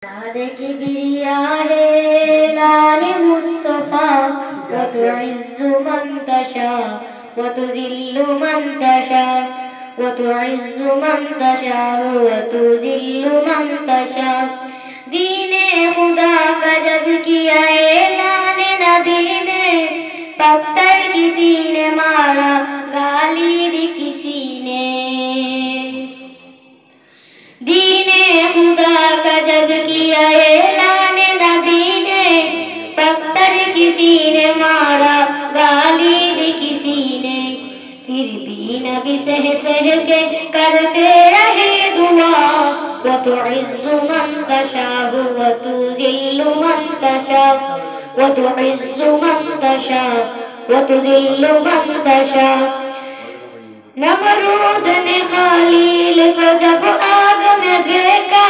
سعادة كبرياء هلال مصطفى وتعز من تشاء وتذل من تشاء وتعز من تشاء وتذل من تشاء دین خدا کا جب کیا اعلان نبی نے پتھر کسی نے مارا گالی دی کسی نے دین خدا کا جب کیا اعلان نبی نے پتھر کسی نے مارا گالی دی کسی نے پھر بھی نبی سہ کے کرتے رہے دعا وتعز من تشاء وتذل من تشاء وتعز من تشاء وتذل من تشاء نمرود نے خلیل کو جب آگ میں پھینکا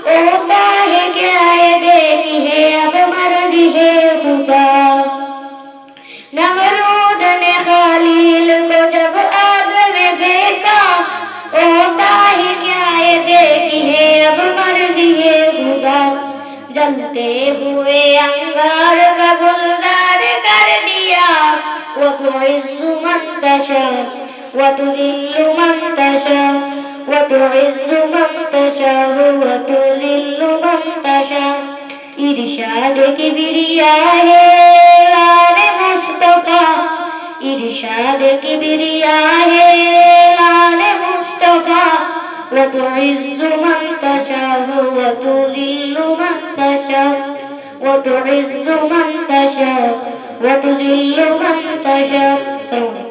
ہوتا ہے کیا یہ دیکھی ہے اب مرضی ہے خدا نمرود نے خلیل کو جب آگ میں پھینکا ہوتا ہے کیا یہ دیکھی ہے اب مرضی ہے خدا جلتے ہوئے انگار کا گلزار کر دیا وتعز من تشاء وتذل من تشاء وتعز من تشاء وتذل من تشاء ارشاد کبریاء لال مصطفیٰ ارشاد کبریاء لال مصطفیٰ وتعز من تشاء وتذل من تشاء وتعز من تشاء وتذل من تشاء